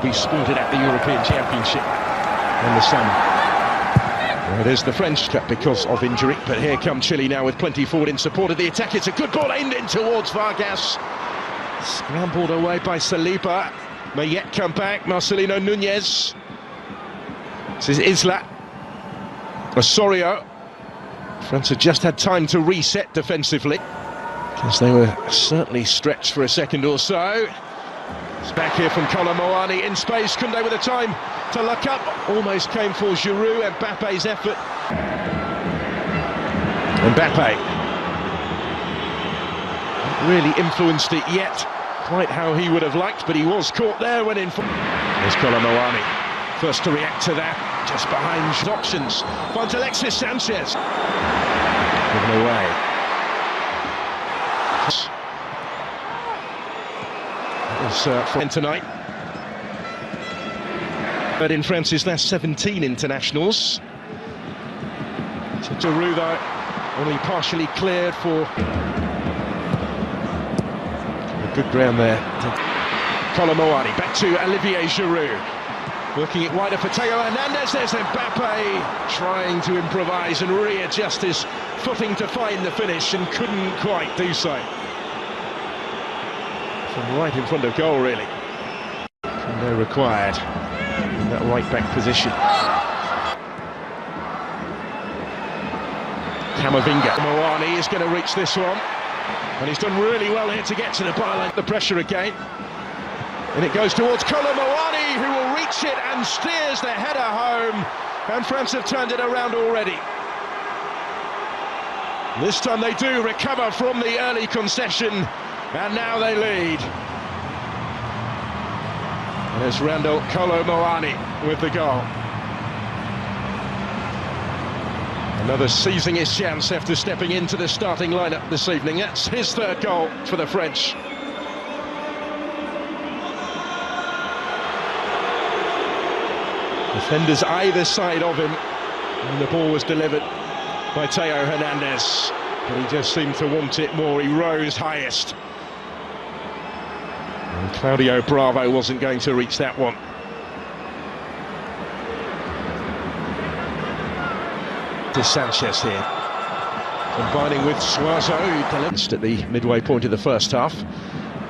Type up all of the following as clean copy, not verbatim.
be sported at the European Championship in the summer. Well, it is the French Cup because of injury, but here come Chile now with plenty forward in support of the attack. It's a good ball aimed in towards Vargas. Scrambled away by Saliba. May yet come back, Marcelino Nunez. This is Isla. Osorio. France had just had time to reset defensively, because they were certainly stretched for a second or so. It's back here from Kolo Muani in space. Koundé with the time to look up. Almost came for Giroud. Mbappe's effort. Mbappe. Not really influenced it yet, quite how he would have liked, but he was caught there when in front. There's Kolo Muani. First to react to that, just behind options. Finds Alexis Sanchez. Given away. For tonight. But in France's last 17 internationals. So Giroud though, only partially cleared for a good ground there. Kolo Muani back to Olivier Giroud. Working it wider for Theo Hernandez. There's Mbappe trying to improvise and readjust his footing to find the finish and couldn't quite do so. From right in front of goal, really. And they're required in that right-back position. Camavinga. Muani is going to reach this one. And he's done really well here to get to the byline. The pressure again. And it goes towards Kolo Muani, who will reach it and steers the header home. And France have turned it around already. This time they do recover from the early concession. And now they lead. And there's Randall Kolo Muani with the goal. Another seizing his chance after stepping into the starting lineup this evening. That's his third goal for the French. Defenders either side of him, and the ball was delivered by Theo Hernandez. But he just seemed to want it more. He rose highest. And Claudio Bravo wasn't going to reach that one. To Sanchez here, combining with Suazo, who at the midway point of the first half.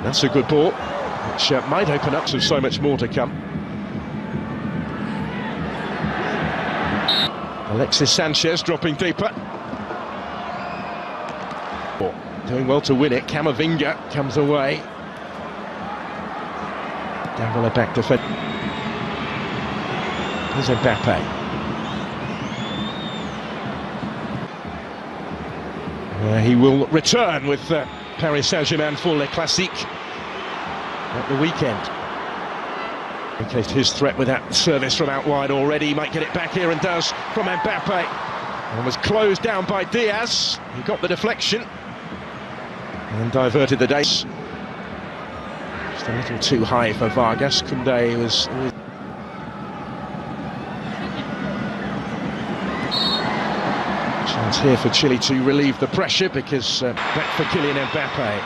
That's a good ball, which might open up to so much more to come. Alexis Sanchez dropping deeper. Doing well to win it. Camavinga comes away. Down by the back defense. Here's Mbappe. He will return with Paris Saint-Germain for Le Classique at the weekend. In case his threat with that service from out wide already, he might get it back here and does from Mbappe. And was closed down by Diaz. He got the deflection and diverted the days. Just a little too high for Vargas. Koundé was chance here for Chile to relieve the pressure, because back for Kylian Mbappe.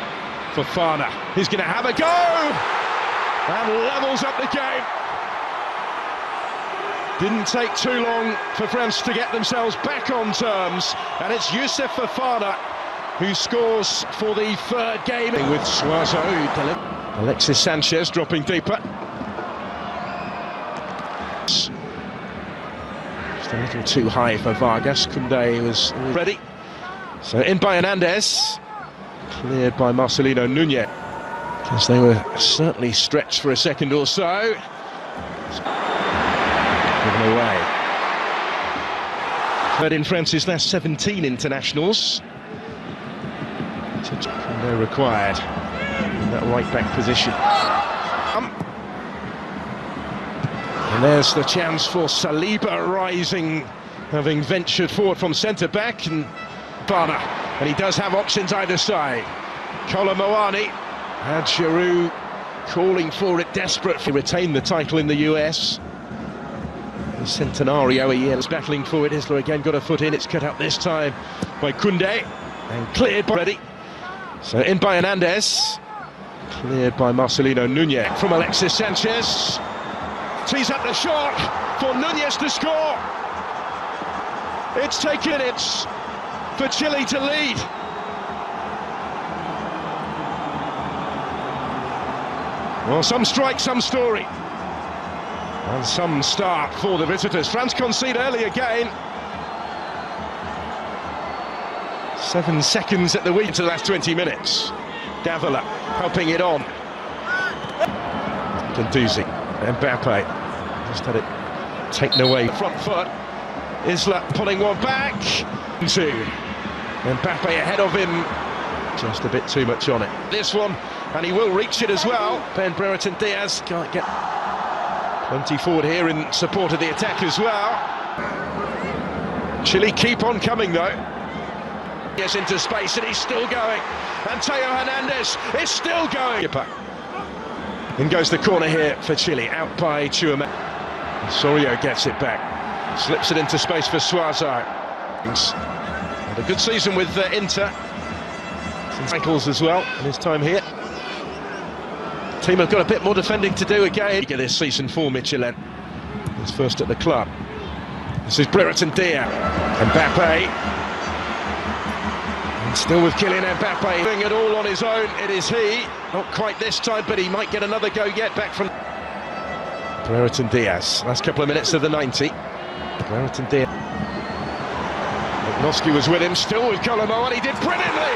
Fofana, he's going to have a go and levels up the game. Didn't take too long for France to get themselves back on terms, and it's Youssouf Fofana who scores for the third game with Suazo. Alexis Sanchez dropping deeper. Just a little too high for Vargas. Koundé was ready. So in by Hernandez. Cleared by Marcelino Nunez. Because they were certainly stretched for a second or so. Given away. But in France's last 17 internationals. They're required in that right-back position. And there's the chance for Saliba rising, having ventured forward from centre-back, and Bana. And he does have options either side. Kolo Muani and Giroud calling for it, desperate to retain the title in the US. The Centenario a year is battling for it. Isla again got a foot in. It's cut up this time by Koundé and cleared by ready. So in by Hernandez, cleared by Marcelino Nunez from Alexis Sanchez. Tees up the shot for Núñez to score. It's taken minutes for Chile to lead. Well, some strike, some story. And some start for the visitors. France concede early again. 7 seconds at the wheel to the last 20 minutes. Davila helping it on. Gendouzi, Mbappe just had it taken away. Front foot. Isla pulling one back. Two. Mbappe ahead of him. Just a bit too much on it. This one, and he will reach it as well. Ben Brereton Diaz can't get plenty forward here in support of the attack as well. Chile keep on coming though. Yes, into space, and he's still going. And Theo Hernandez is still going. In goes the corner here for Chile, out by Chouameni. Sorio gets it back, slips it into space for Suazo. Had a good season with Inter. Some tackles as well in his time here. The team have got a bit more defending to do again. This season for Michelin. He's first at the club. This is Brereton Diaz. Mbappe. Still with Kylian Mbappe, doing it all on his own. It is he, not quite this time, but he might get another go yet back from Brereton Diaz. Last couple of minutes of the 90. Brereton Diaz. Noski was with him, still with Colombo, and he did brilliantly.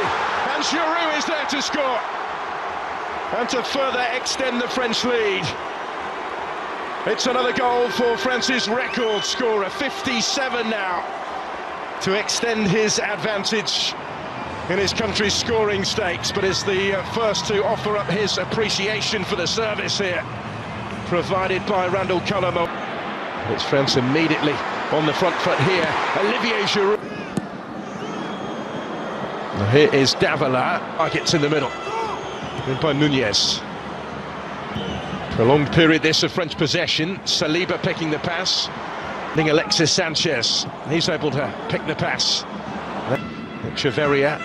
And Giroud is there to score, and to further extend the French lead. It's another goal for France's record scorer, 57 now, to extend his advantage in his country's scoring stakes, but is the first to offer up his appreciation for the service here, provided by Randall Colombo. It's France immediately on the front foot here. Olivier Giroud. Now here is Davila. Targets in the middle. Then by Núñez. Prolonged period this of French possession. Saliba picking the pass. Alexis Sanchez. He's able to pick the pass. Echeverria.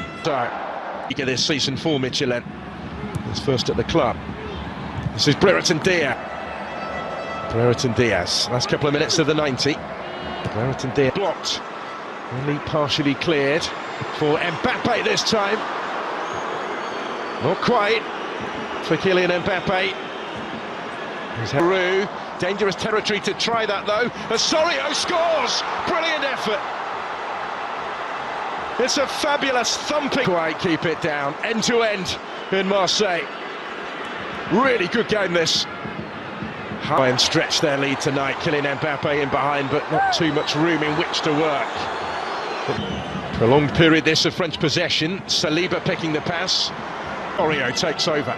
You get this season for Michelin. He's first at the club. This is Brereton Diaz. Brereton Diaz. Last couple of minutes of the 90. Brereton Diaz blocked. Only partially cleared for Mbappe this time. Not quite for Kylian Mbappe. Giroud. Dangerous territory to try that though. Osorio scores! Brilliant effort. It's a fabulous thumping. Quite keep it down, end to end in Marseille. Really good game this. High and stretch their lead tonight. Kylian Mbappe in behind, but not too much room in which to work. Prolonged period this of French possession. Saliba picking the pass. Oreo takes over.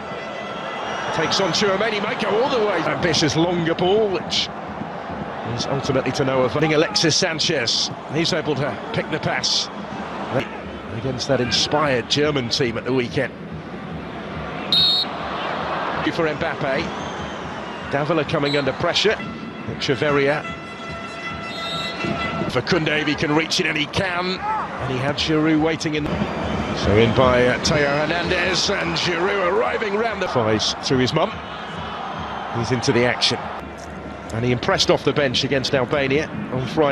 Takes on Chouameni, might go all the way. Ambitious longer ball, which is ultimately to no avail. Alexis Sanchez, he's able to pick the pass against that inspired German team at the weekend. For Mbappe. Davila coming under pressure. Echeverria. For Koundé, if he can reach it, and he can. And he had Giroud waiting in. So in by Theo Hernandez, and Giroud arriving round the thighs through his mum. He's into the action. And he impressed off the bench against Albania on Friday.